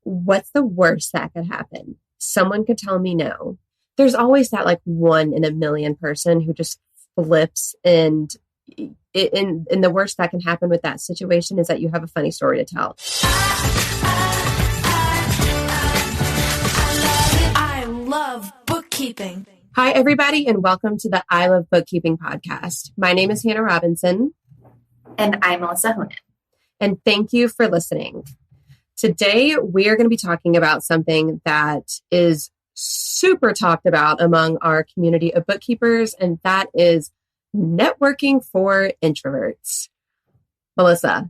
what's the worst that could happen? Someone could tell me no. There's always that like 1 in a million person who just flips, and the worst that can happen with that situation is that you have a funny story to tell. I love bookkeeping. Hi, everybody, and welcome to the I Love Bookkeeping podcast. My name is Hannah Robinson. And I'm Melissa Honan. And thank you for listening. Today, we are going to be talking about something that is super talked about among our community of bookkeepers, and that is networking for introverts. Melissa,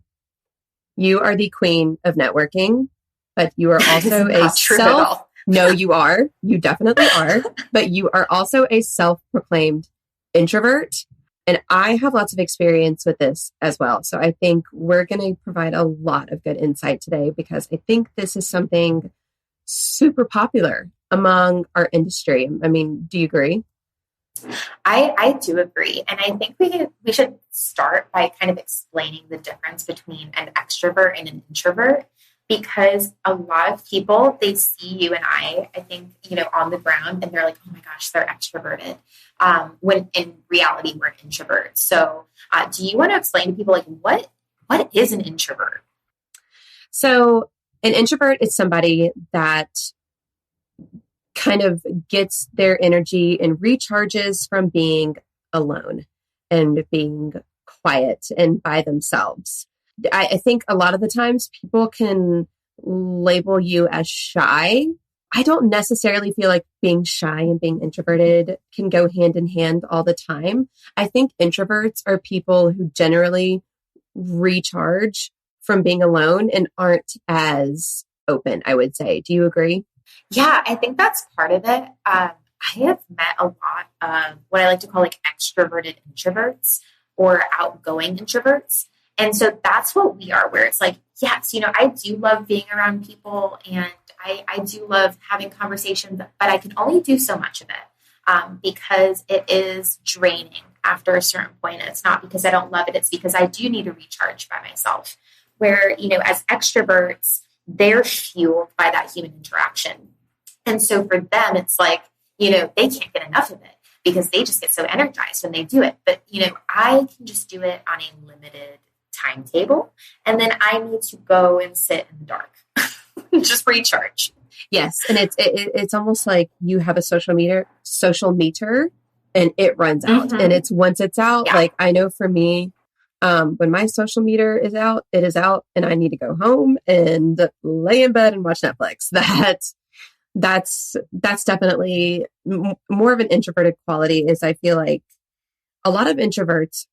you are the queen of networking, but you are also No, you are. You definitely are. But you are also a self-proclaimed introvert. And I have lots of experience with this as well. So I think we're going to provide a lot of good insight today because I think this is something super popular among our industry. I mean, do you agree? I do agree. And I think we should start by kind of explaining the difference between an extrovert and an introvert. Because a lot of people, they see you and I think, on the ground and they're like, oh my gosh, they're extroverted. When in reality, we're introverts. So do you want to explain to people like what is an introvert? So an introvert is somebody that kind of gets their energy and recharges from being alone and being quiet and by themselves. I think a lot of the times people can label you as shy. I don't necessarily feel like being shy and being introverted can go hand in hand all the time. I think introverts are people who generally recharge from being alone and aren't as open, I would say. Do you agree? Yeah, I think that's part of it. I have met a lot of what I like to call like extroverted introverts or outgoing introverts. And so that's what we are, where it's like, yes, I do love being around people and I do love having conversations, but I can only do so much of it because it is draining after a certain point. And it's not because I don't love it. It's because I do need to recharge by myself. Where, as extroverts, they're fueled by that human interaction. And so for them, it's like, they can't get enough of it because they just get so energized when they do it. But, I can just do it on a limited timetable, and then I need to go and sit in the dark, just recharge. Yes, and it's almost like you have a social meter, and it runs out. And it's once it's out, like I know for me, when my social meter is out, it is out, and I need to go home and lay in bed and watch Netflix. That's definitely more of an introverted quality. Is I feel like a lot of introverts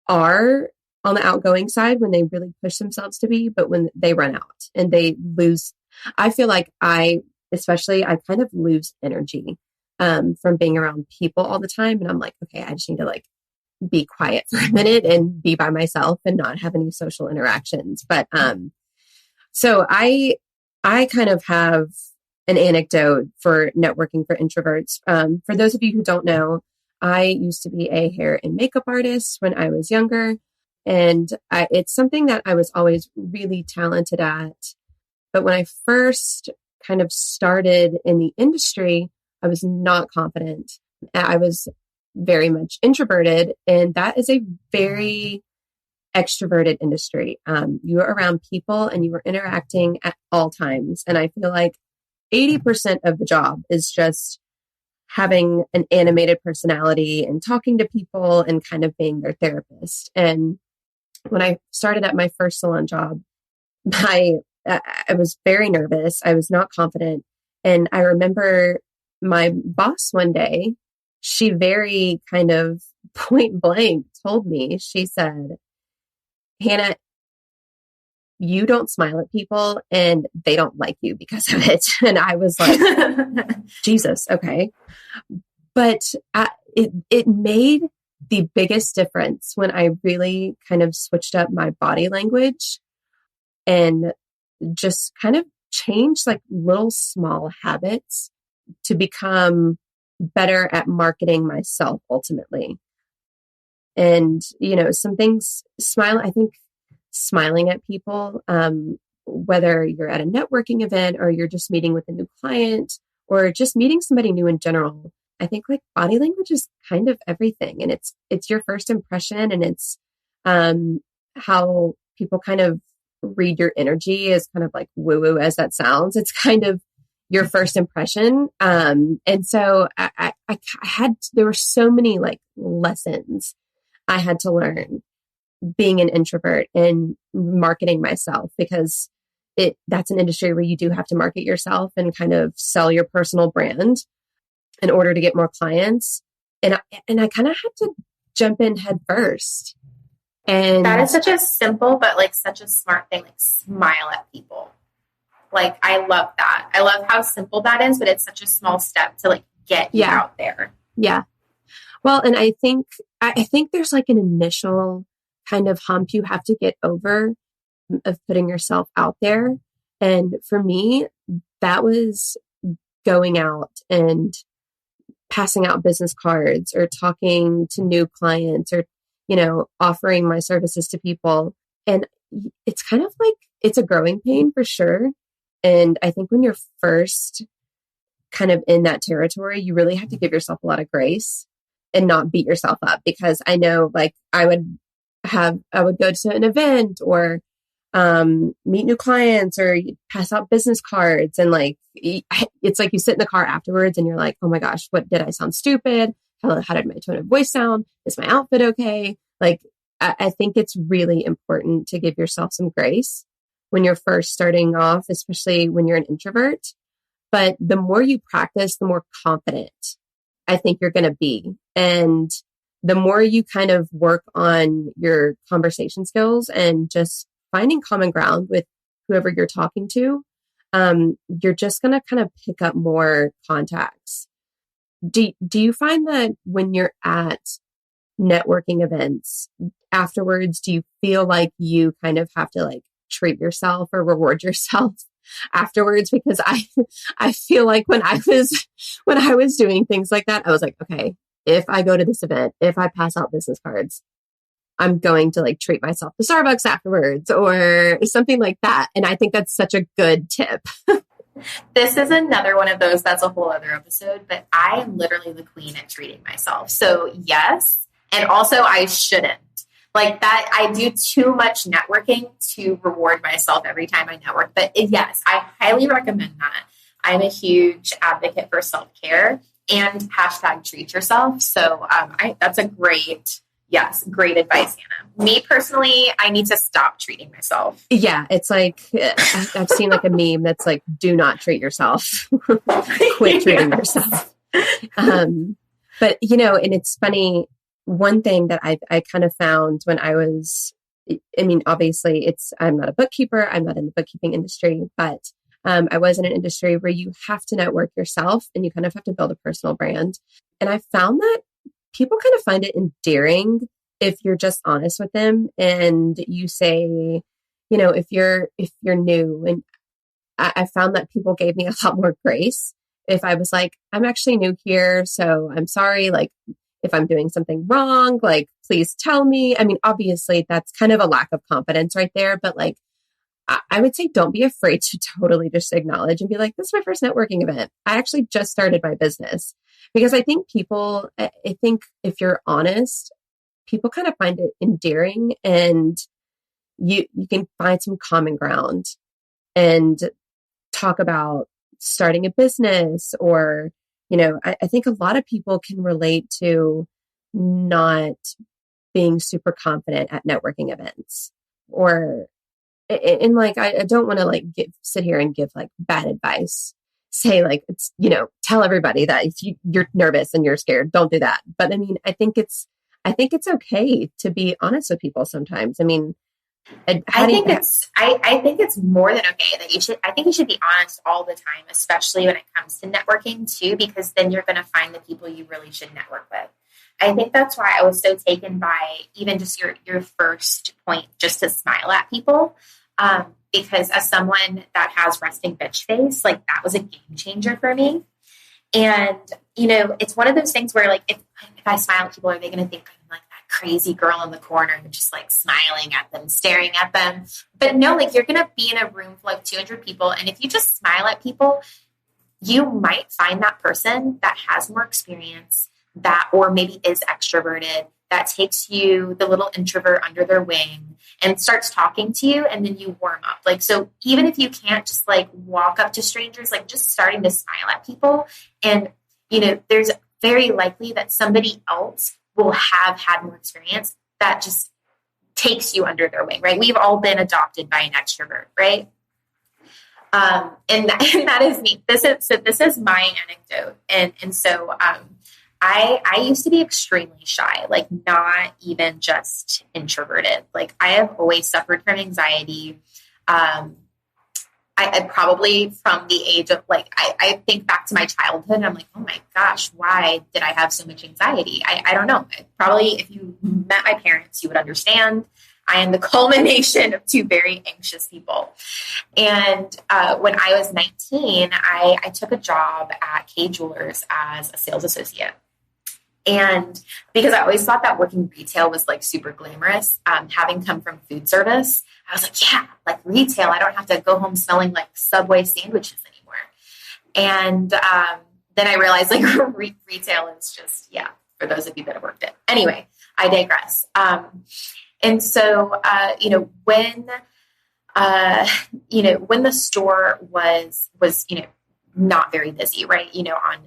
are on the outgoing side when they really push themselves to be, but when they run out and they lose, I feel like I kind of lose energy from being around people all the time. And I'm like, okay, I just need to like be quiet for a minute and be by myself and not have any social interactions. But so I kind of have an anecdote for networking for introverts. For those of you who don't know, I used to be a hair and makeup artist when I was younger. And it's something that I was always really talented at. But when I first kind of started in the industry, I was not confident. I was very much introverted. And that is a very extroverted industry. You are around people and you are interacting at all times. And I feel like 80% of the job is just having an animated personality and talking to people and kind of being their therapist. And when I started at my first salon job, I was very nervous. I was not confident. And I remember my boss one day, she very kind of point blank told me, she said, Hannah, you don't smile at people and they don't like you because of it. And I was like, Jesus, okay. But it made the biggest difference when I really kind of switched up my body language and just kind of changed like little small habits to become better at marketing myself ultimately. And, some things I think smiling at people whether you're at a networking event or you're just meeting with a new client or just meeting somebody new in general, I think like body language is kind of everything. And it's your first impression, and it's how people kind of read your energy, is kind of like woo woo as that sounds. It's kind of your first impression. And so I had, there were so many like lessons I had to learn being an introvert and marketing myself, because that's an industry where you do have to market yourself and kind of sell your personal brand in order to get more clients. And I kind of had to jump in head first. And that is such a simple, but like such a smart thing, like smile at people. Like, I love that. I love how simple that is, but it's such a small step to like get you out there. Yeah. Well, and I think there's like an initial kind of hump you have to get over of putting yourself out there. And for me, that was going out and passing out business cards or talking to new clients or, you know, offering my services to people. And it's kind of like, it's a growing pain for sure. And I think when you're first kind of in that territory, you really have to give yourself a lot of grace and not beat yourself up, because I know like I would go to an event or meet new clients or pass out business cards. And like, it's like you sit in the car afterwards and you're like, oh my gosh, what did I sound stupid? How did my tone of voice sound? Is my outfit okay? Like, I think it's really important to give yourself some grace when you're first starting off, especially when you're an introvert. But the more you practice, the more confident I think you're going to be. And the more you kind of work on your conversation skills and just finding common ground with whoever you're talking to, you're just going to kind of pick up more contacts. Do you find that when you're at networking events afterwards, do you feel like you kind of have to like treat yourself or reward yourself afterwards? Because I feel like when I was doing things like that, I was like, okay, if I go to this event, if I pass out business cards, I'm going to like treat myself to Starbucks afterwards or something like that. And I think that's such a good tip. This is another one of those, that's a whole other episode, but I am literally the queen at treating myself. So yes. And also I shouldn't. Like that, I do too much networking to reward myself every time I network. But yes, I highly recommend that. I'm a huge advocate for self-care and hashtag treat yourself. So that's a great advice, Hannah. Me personally, I need to stop treating myself. Yeah, it's like, I've seen like a meme that's like, do not treat yourself. Quit treating yourself. But, you know, and it's funny, one thing that I kind of found when I was, I mean, obviously I'm not a bookkeeper, I'm not in the bookkeeping industry, but I was in an industry where you have to network yourself and you kind of have to build a personal brand. And I found that people kind of find it endearing if you're just honest with them and you say, you know, if you're new. And I found that people gave me a lot more grace if I was like, I'm actually new here, so I'm sorry, like if I'm doing something wrong, like please tell me. I mean, obviously that's kind of a lack of confidence right there, but like I would say don't be afraid to totally just acknowledge and be like, this is my first networking event. I actually just started my business. Because I think if you're honest, people kind of find it endearing, and you can find some common ground and talk about starting a business, or, you know, I think a lot of people can relate to not being super confident at networking events, or, and like, I don't want to like sit here and give like bad advice. Say like, it's, you know, tell everybody that if you're nervous and you're scared, don't do that. But I mean, I think it's okay to be honest with people sometimes. I mean, I think it's more than okay that I think you should be honest all the time, especially when it comes to networking too, because then you're going to find the people you really should network with. I think that's why I was so taken by even just your first point, just to smile at people. Because as someone that has resting bitch face, like that was a game changer for me. And, you know, it's one of those things where like, if I smile at people, are they going to think I'm like that crazy girl in the corner and just like smiling at them, staring at them. But no, like you're going to be in a room full of 200 people. And if you just smile at people, you might find that person that has more experience that, or maybe is extroverted, that takes you, the little introvert, under their wing and starts talking to you. And then you warm up. Like, so even if you can't just like walk up to strangers, like just starting to smile at people. And, there's very likely that somebody else will have had more experience that just takes you under their wing, right? We've all been adopted by an extrovert, right? And that is me. This is my anecdote. And so, I used to be extremely shy, like not even just introverted. Like I have always suffered from anxiety. I probably from the age of like, I think back to my childhood and I'm like, oh my gosh, why did I have so much anxiety? I don't know. Probably if you met my parents, you would understand. I am the culmination of two very anxious people. And when I was 19, I took a job at K Jewelers as a sales associate. And because I always thought that working retail was like super glamorous, having come from food service, I was like, yeah, like retail, I don't have to go home smelling like Subway sandwiches anymore. And then I realized like retail is just, for those of you that have worked it. Anyway, I digress. And so, when the store was, not very busy, right? On,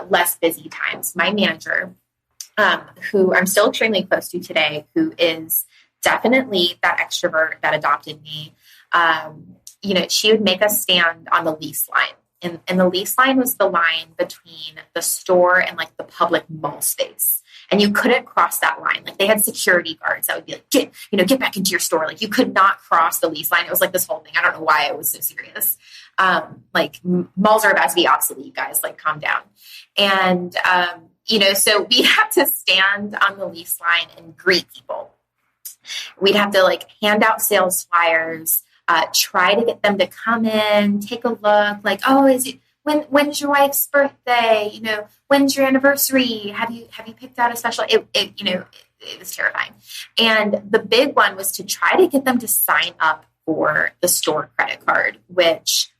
less busy times, my manager, who I'm still extremely close to today, who is definitely that extrovert that adopted me, she would make us stand on the lease line. And the lease line was the line between the store and like the public mall space. And you couldn't cross that line. Like they had security guards that would be like, get back into your store. Like you could not cross the lease line. It was like this whole thing. I don't know why it was so serious. Like malls are about to be obsolete, guys, like calm down. And, so we had to stand on the lease line and greet people. We'd have to like hand out sales flyers, try to get them to come in, take a look, like, oh, when's your wife's birthday? When's your anniversary? Have you picked out a special? It was terrifying. And the big one was to try to get them to sign up for the store credit card, which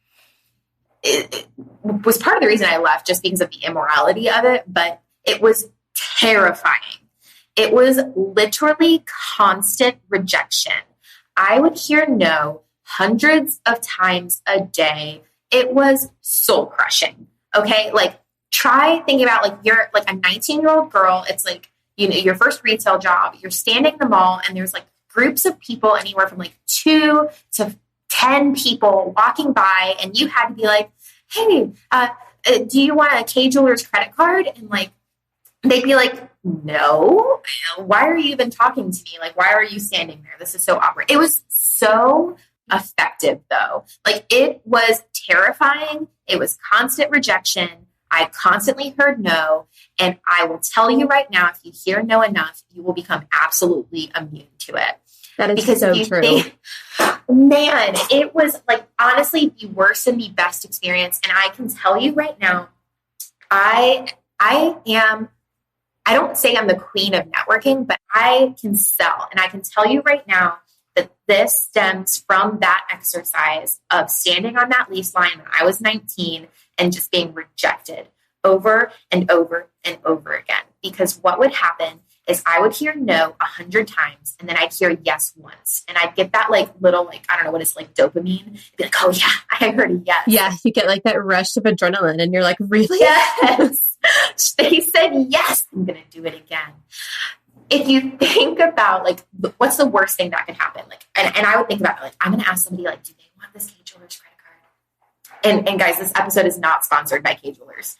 it was part of the reason I left, just because of the immorality of it. But it was terrifying. It was literally constant rejection. I would hear no hundreds of times a day. It was soul crushing. Okay. Like try thinking about like you're like a 19-year-old girl. It's like, your first retail job, you're standing in the mall and there's like groups of people, anywhere from like 2 to 10 people walking by. And you had to be like, hey, do you want a K Jewelers credit card? And like, they'd be like, no, why are you even talking to me? Like, why are you standing there? This is so awkward. It was so effective though. Like it was terrifying. It was constant rejection. I constantly heard no. And I will tell you right now, if you hear no enough, you will become absolutely immune to it. That is because so true. Man, it was like honestly the worst and the best experience. And I can tell you right now, I don't say I'm the queen of networking, but I can sell. And I can tell you right now that this stems from that exercise of standing on that lease line when I was 19 and just being rejected over and over and over again. Because what would happen is I would hear no 100 times and then I'd hear yes once. And I'd get that like little, like, I don't know what it's like, dopamine. I'd be like, oh yeah, I heard a yes. Yeah, you get like that rush of adrenaline and you're like, really? Yes. They said yes, I'm going to do it again. If you think about like, what's the worst thing that could happen? Like, and I would think about it, like, I'm going to ask somebody like, do they want this K Jewelers credit card? And guys, this episode is not sponsored by K Jewelers.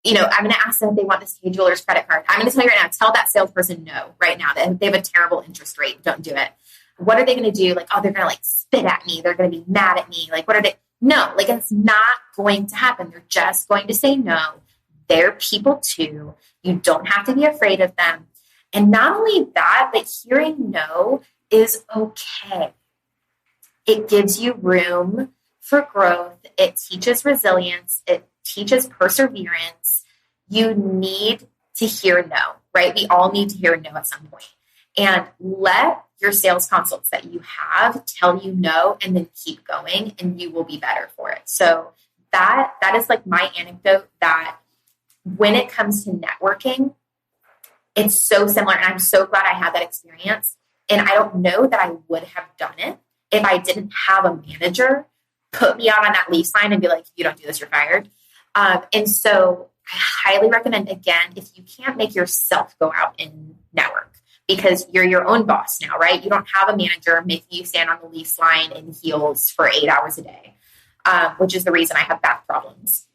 I'm going to ask them if they want this K Jewelers credit card. I'm going to tell you right now, tell that salesperson no right now. They have a terrible interest rate. Don't do it. What are they going to do? Like, oh, they're going to like spit at me. They're going to be mad at me. Like, what are they? No, like it's not going to happen. They're just going to say no. They're people too. You don't have to be afraid of them. And not only that, but hearing no is okay. It gives you room for growth. It teaches resilience. It teaches perseverance. You need to hear no, right? We all need to hear no at some point. and let your sales consults that you have tell you no, and then keep going, and you will be better for it. So that is like my anecdote, that when it comes to networking, it's so similar. And I'm so glad I had that experience. And I don't know that I would have done it if I didn't have a manager put me out on that lease line and be like, you don't do this, you're fired. And so I highly recommend, again, if you can't make yourself go out and network, because you're your own boss now, right? You don't have a manager making you stand on the lease line in heels for 8 hours a day, which is the reason I have back problems.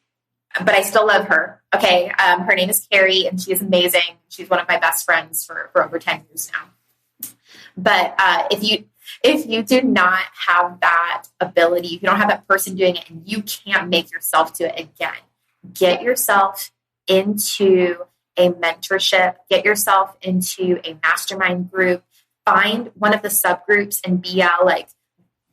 But I still love her. Okay. Her name is Carrie, and she is amazing. She's one of my best friends for over 10 years now. But if you do not have that ability, if you don't have that person doing it, and you can't make yourself do it, again, get yourself into a mentorship, get yourself into a mastermind group, find one of the subgroups in BL, like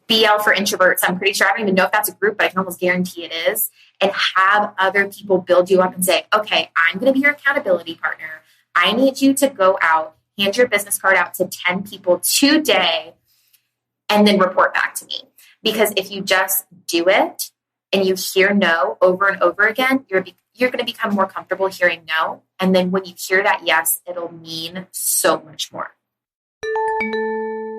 BL for introverts. I'm pretty sure, I don't even know if that's a group, but I can almost guarantee it is. And have other people build you up and say, okay, I'm going to be your accountability partner. I need you to go out, hand your business card out to 10 people today, and then report back to me. Because if you just do it and you hear no over and over again, you're going to become more comfortable hearing no. And then when you hear that yes, it'll mean so much more.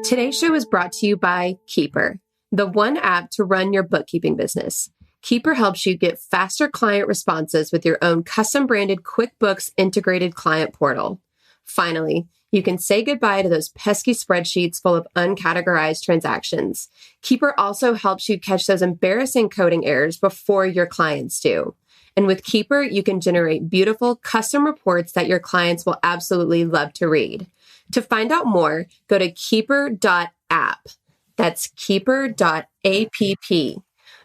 Today's show is brought to you by Keeper, the one app to run your bookkeeping business. Keeper helps you get faster client responses with your own custom branded QuickBooks integrated client portal. Finally, you can say goodbye to those pesky spreadsheets full of uncategorized transactions. Keeper also helps you catch those embarrassing coding errors before your clients do. And with Keeper, you can generate beautiful custom reports that your clients will absolutely love to read. To find out more, go to keeper.app. That's keeper.app.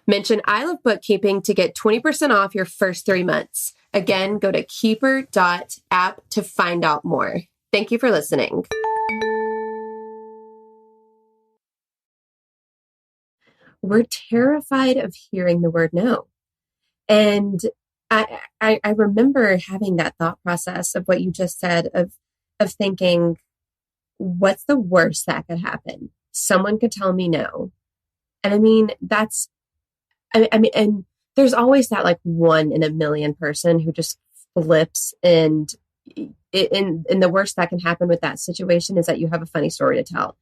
Mention I Love Bookkeeping to get 20% off your first 3 months. Again, go to keeper.app to find out more. Thank you for listening. We're terrified of hearing the word no. And I remember having that thought process of what you just said, of thinking, what's the worst that could happen? Someone could tell me no. And I mean, and there's always that like 1 in a million person who just flips, and the worst that can happen with that situation is that you have a funny story to tell.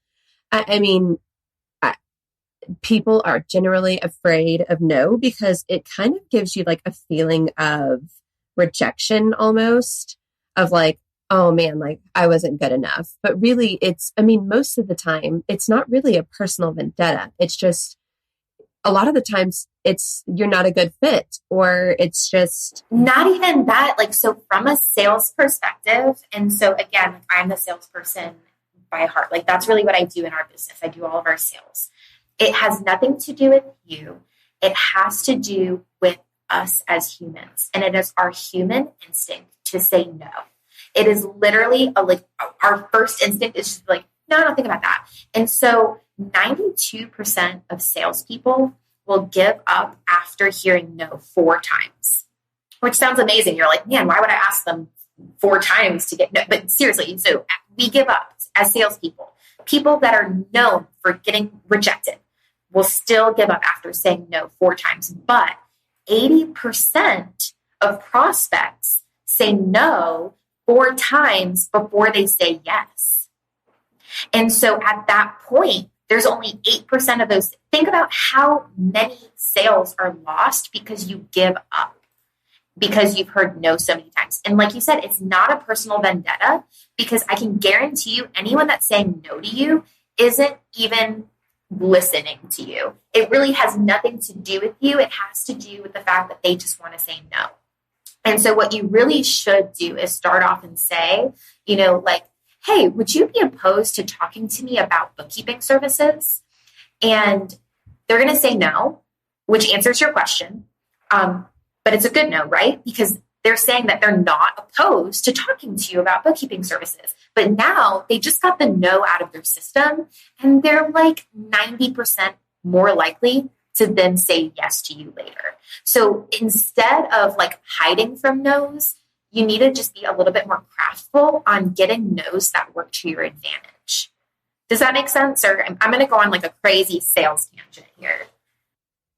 People are generally afraid of no because it kind of gives you like a feeling of rejection, almost, of like, oh man, like I wasn't good enough. But really most of the time, it's not really a personal vendetta. It's just, a lot of the times it's, you're not a good fit, or it's just not even that. Like, so from a sales perspective, and so again, I'm the salesperson by heart. Like, that's really what I do in our business. I do all of our sales. It has nothing to do with you. It has to do with us as humans. And it is our human instinct to say no. It is literally our first instinct is just like, no, don't think about that. And so 92% of salespeople will give up after hearing no 4 times, which sounds amazing. You're like, man, why would I ask them 4 times to get no? But seriously, so we give up as salespeople. People that are known for getting rejected will still give up after saying no 4 times. But 80% of prospects say no 4 times before they say yes. And so at that point, there's only 8% of those. Think about how many sales are lost because you give up, because you've heard no so many times. And like you said, it's not a personal vendetta, because I can guarantee you anyone that's saying no to you isn't even listening to you. It really has nothing to do with you. It has to do with the fact that they just want to say no. And so what you really should do is start off and say, like, hey, would you be opposed to talking to me about bookkeeping services? And they're going to say no, which answers your question. But it's a good no, right? Because they're saying that they're not opposed to talking to you about bookkeeping services. But now they just got the no out of their system, and they're like 90% more likely to then say yes to you later. So instead of like hiding from no's, you need to just be a little bit more craftful on getting no's that work to your advantage. Does that make sense? Or I'm going to go on like a crazy sales tangent here.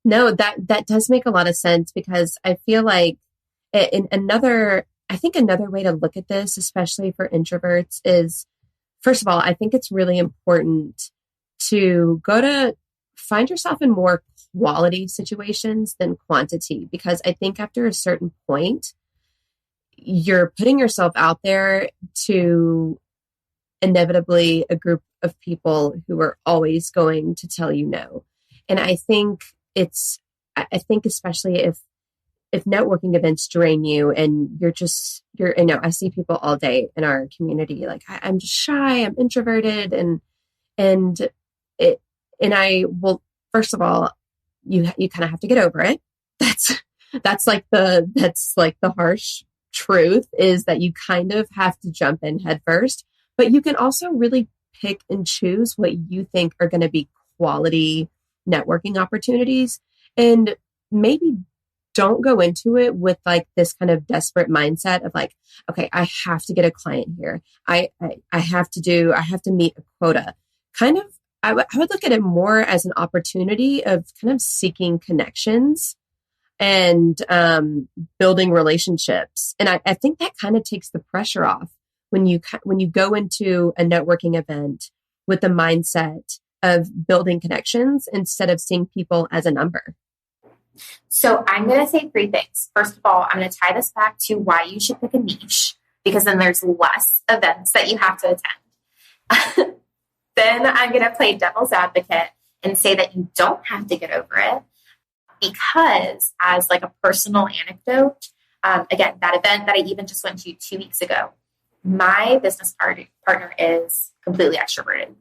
No, that does make a lot of sense, because I feel like another way to look at this, especially for introverts, is, first of all, I think it's really important to find yourself in more quality situations than quantity, because I think after a certain point, you're putting yourself out there to inevitably a group of people who are always going to tell you no. And I think especially if networking events drain you and I see people all day in our community, like, I'm just shy, I'm introverted, and I will, first of all, you kind of have to get over it. That's like the harsh truth, is that you kind of have to jump in head first, but you can also really pick and choose what you think are going to be quality networking opportunities, and maybe don't go into it with like this kind of desperate mindset of like, okay, I have to get a client here. I have to meet a quota. Kind of, I would look at it more as an opportunity of kind of seeking connections and building relationships. And I think that kind of takes the pressure off when you go into a networking event with the mindset of building connections instead of seeing people as a number. So I'm going to say 3 things. First of all, I'm going to tie this back to why you should pick a niche, because then there's less events that you have to attend. Then I'm going to play devil's advocate and say that you don't have to get over it, because as like a personal anecdote, again, that event that I even just went to 2 weeks ago, my business partner is completely extroverted.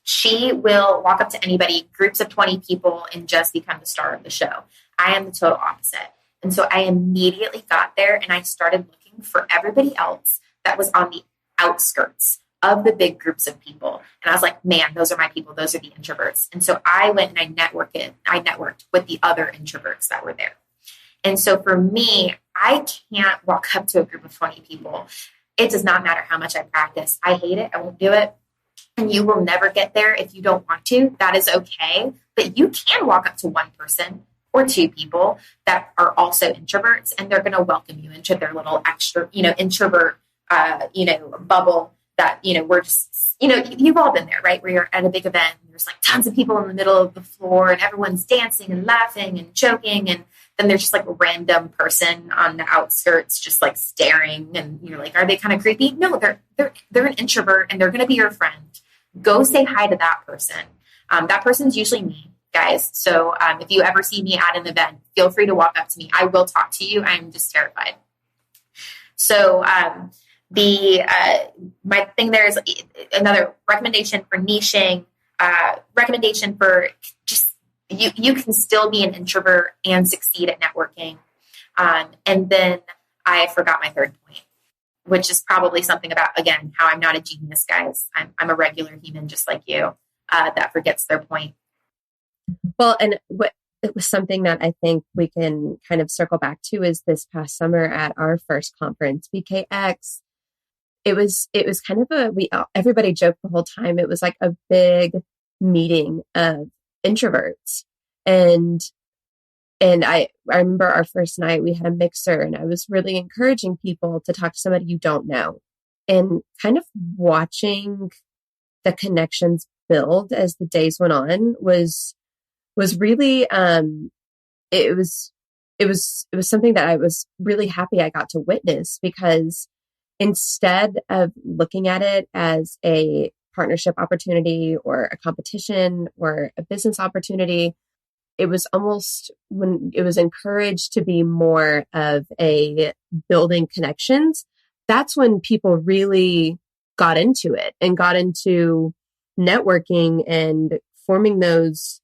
She will walk up to anybody, groups of 20 people, and just become the star of the show. I am the total opposite. And so I immediately got there and I started looking for everybody else that was on the outskirts of the big groups of people. And I was like, man, those are my people. Those are the introverts. And so I went and I networked with the other introverts that were there. And so for me, I can't walk up to a group of 20 people. It does not matter how much I practice. I hate it. I won't do it. And you will never get there if you don't want to. That is okay. But you can walk up to one person or 2 people that are also introverts, and they're going to welcome you into their little introvert, bubble that, we're just, you've all been there, right? Where you're at a big event and there's like tons of people in the middle of the floor and everyone's dancing and laughing and joking. And then there's just like a random person on the outskirts, just like staring. And you're like, are they kind of creepy? No, they're an introvert and they're going to be your friend. Go say hi to that person. That person's usually me, guys. So if you ever see me at an event, feel free to walk up to me. I will talk to you. I'm just terrified. So my thing there is another recommendation for niching, recommendation for just, you can still be an introvert and succeed at networking. And then I forgot my third point, which is probably something about, again, how I'm not a genius, guys. I'm a regular human just like you, that forgets their point. Well, and it was something that I think we can kind of circle back to is this past summer at our first conference, BKX. It was kind of everybody joked the whole time. It was like a big meeting of introverts. And I remember our first night we had a mixer and I was really encouraging people to talk to somebody you don't know, and kind of watching the connections build as the days went on was really, it was something that I was really happy I got to witness, because instead of looking at it as a partnership opportunity or a competition or a business opportunity, it was almost, when it was encouraged to be more of a building connections, that's when people really got into it and got into networking and forming those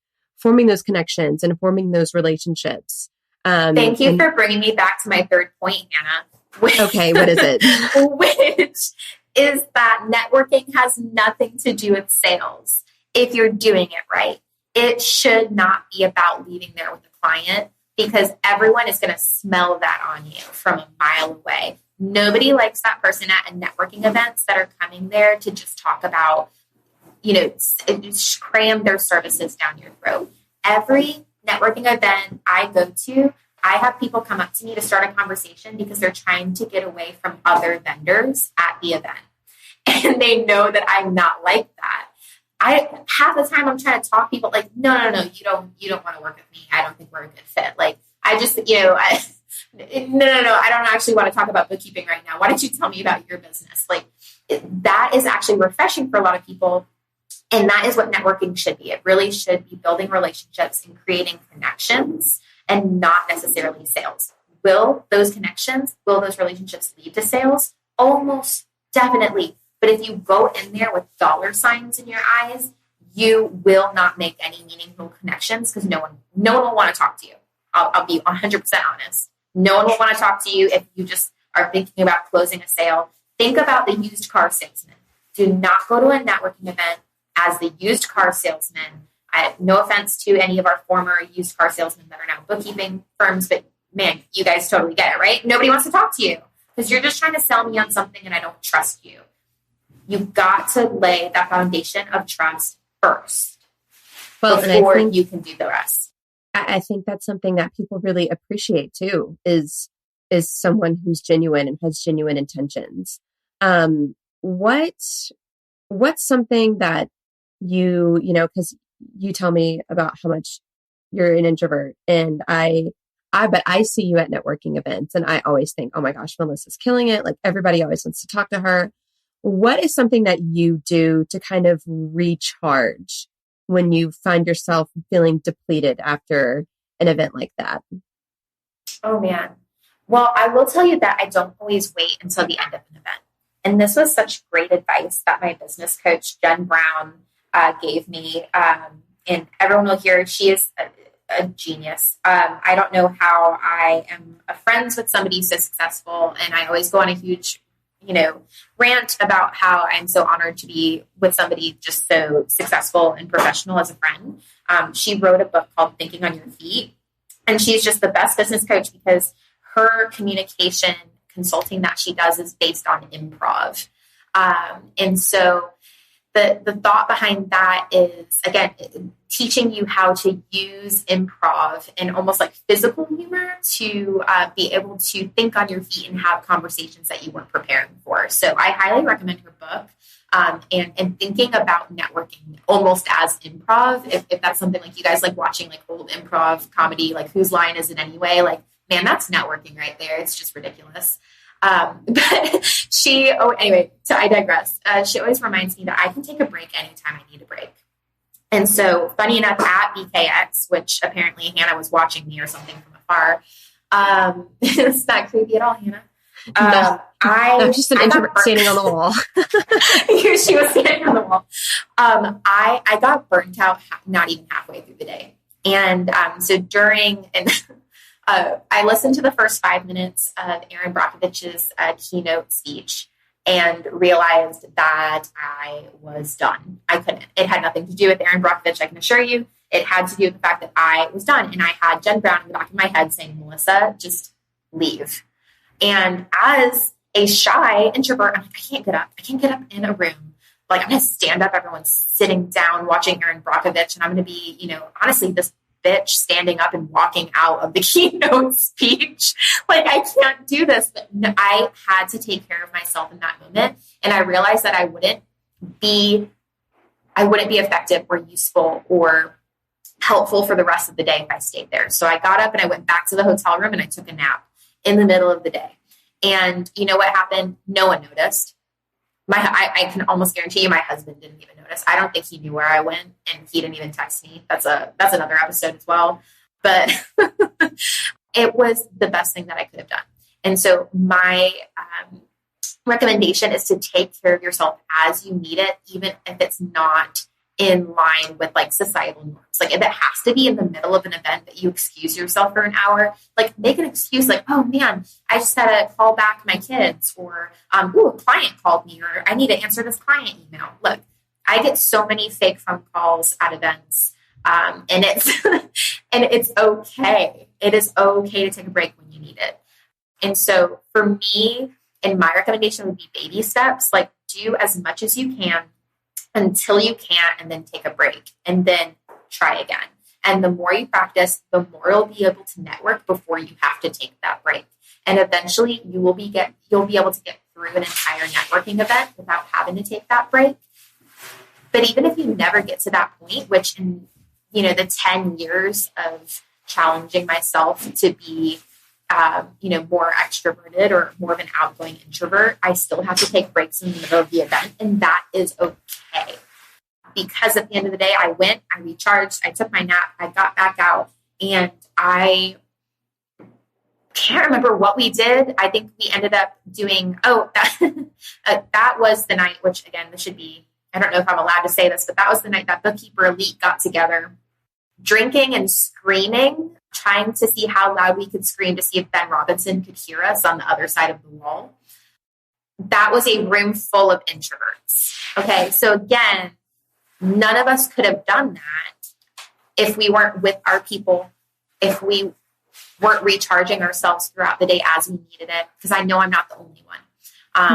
connections and forming those relationships. Thank you for bringing me back to my third point, Hannah. Okay, what is it? Which is that networking has nothing to do with sales if you're doing it right. It should not be about leaving there with a client, because everyone is going to smell that on you from a mile away. Nobody likes that person at networking events that are coming there to just talk about, just cram their services down your throat. Every networking event I go to, I have people come up to me to start a conversation because they're trying to get away from other vendors at the event. And they know that I'm not like that. Half the time I'm trying to talk people like, no, you don't want to work with me. I don't think we're a good fit. Like, I just, no, I don't actually want to talk about bookkeeping right now. Why don't you tell me about your business? Like, that is actually refreshing for a lot of people. And that is what networking should be. It really should be building relationships and creating connections and not necessarily sales. Will those relationships lead to sales? Almost definitely. But if you go in there with dollar signs in your eyes, you will not make any meaningful connections because no one will want to talk to you. I'll be 100% honest. No one will want to talk to you if you just are thinking about closing a sale. Think about the used car salesman. Do not go to a networking event as the used car salesman. No offense to any of our former used car salesmen that are now bookkeeping firms, but man, you guys totally get it, right? Nobody wants to talk to you because you're just trying to sell me on something and I don't trust you. You've got to lay that foundation of trust first before you can do the rest. I think that's something that people really appreciate too, is someone who's genuine and has genuine intentions. What's something that because you tell me about how much you're an introvert, and but I see you at networking events and I always think, oh my gosh, Melissa's killing it. Like, everybody always wants to talk to her. What is something that you do to kind of recharge when you find yourself feeling depleted after an event like that? Oh man. Well, I will tell you that I don't always wait until the end of an event. And this was such great advice that my business coach, Jen Brown, gave me. And everyone will hear she is a genius. I don't know how I am friends with somebody so successful. And I always go on a huge rant about how I'm so honored to be with somebody just so successful and professional as a friend. She wrote a book called Thinking on Your Feet, and she's just the best business coach because her communication consulting that she does is based on improv. And so the thought behind that is, again, teaching you how to use improv and almost like physical humor to be able to think on your feet and have conversations that you weren't preparing for. So I highly recommend her book. And thinking about networking almost as improv, if that's something like you guys like watching like old improv comedy, like Whose Line Is It Anyway? Like, man, that's networking right there. It's just ridiculous. But anyway, so I digress. She always reminds me that I can take a break anytime I need a break. And so funny enough, at BKX, which apparently Hannah was watching me or something from afar. It's not creepy at all, Hannah. I'm just an introvert standing on the wall. She was standing on the wall. I got burnt out not even halfway through the day. And so I listened to the first 5 minutes of Aaron Brockovich's keynote speech and realized that I was done. I couldn't. It had nothing to do with Aaron Brockovich, I can assure you. It had to do with the fact that I was done. And I had Jen Brown in the back of my head saying, Melissa, just leave. And as a shy introvert, I'm like, I can't get up. I can't get up in a room. Like, I'm going to stand up. Everyone's sitting down watching Aaron Brockovich. And I'm going to be, honestly, this bitch standing up and walking out of the keynote speech. Like, I can't do this. But I had to take care of myself in that moment. And I realized that I wouldn't be effective or useful or helpful for the rest of the day if I stayed there. So I got up and I went back to the hotel room and I took a nap in the middle of the day. And you know what happened? No one noticed. I can almost guarantee you my husband didn't even notice. I don't think he knew where I went, and he didn't even text me. That's another episode as well. But it was the best thing that I could have done. And so my recommendation is to take care of yourself as you need it, even if it's not in line with like societal norms. Like, if it has to be in the middle of an event that you excuse yourself for an hour, like, make an excuse like, oh man, I just had to call back my kids, or a client called me, or I need to answer this client email. Look, I get so many fake phone calls at events, and it's okay. It is okay to take a break when you need it. And so for me, And my recommendation would be baby steps. Like, do as much as you can until you can't, and then take a break, and then try again. And the more you practice, the more you'll be able to network before you have to take that break. And eventually you'll be able to get through an entire networking event without having to take that break. But even if you never get to that point, which in, the 10 years of challenging myself to be, more extroverted or more of an outgoing introvert, I still have to take breaks in the middle of the event. And that is okay. Because at the end of the day, I went, I recharged, I took my nap, I got back out, and I can't remember what we did. I think we ended up doing, that was the night, which again, this should be, I don't know if I'm allowed to say this, but that was the night that Bookkeeper Elite got together, drinking and screaming, trying to see how loud we could scream to see if Ben Robinson could hear us on the other side of the wall. That was a room full of introverts. Okay. So again, none of us could have done that if we weren't with our people, if we weren't recharging ourselves throughout the day as we needed it. Because I know I'm not the only one.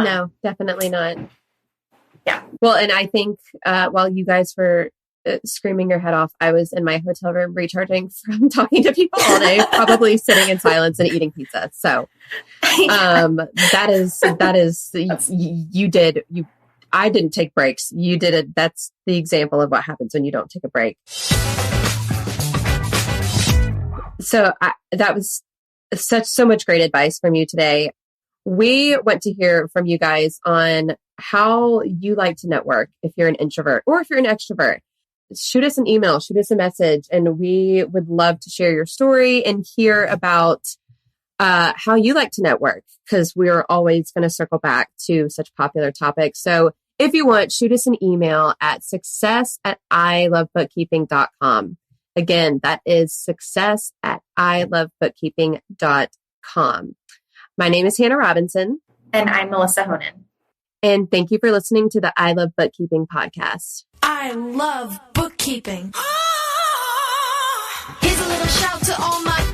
No, definitely not. Yeah. Well, and I think while you guys were screaming your head off, I was in my hotel room recharging from talking to people all day, probably sitting in silence and eating pizza. So I didn't take breaks. You did it. That's the example of what happens when you don't take a break. So that was so much great advice from you today. We want to hear from you guys on how you like to network if you're an introvert or if you're an extrovert. Shoot us an email, shoot us a message, and we would love to share your story and hear about how you like to network, because we're always going to circle back to such popular topics. So if you want, shoot us an email at success@ilovebookkeeping.com. Again, that is success@ilovebookkeeping.com. My name is Hannah Robinson. And I'm Melissa Honan. And thank you for listening to the I Love Bookkeeping podcast. I love bookkeeping. Here's a little shout to all my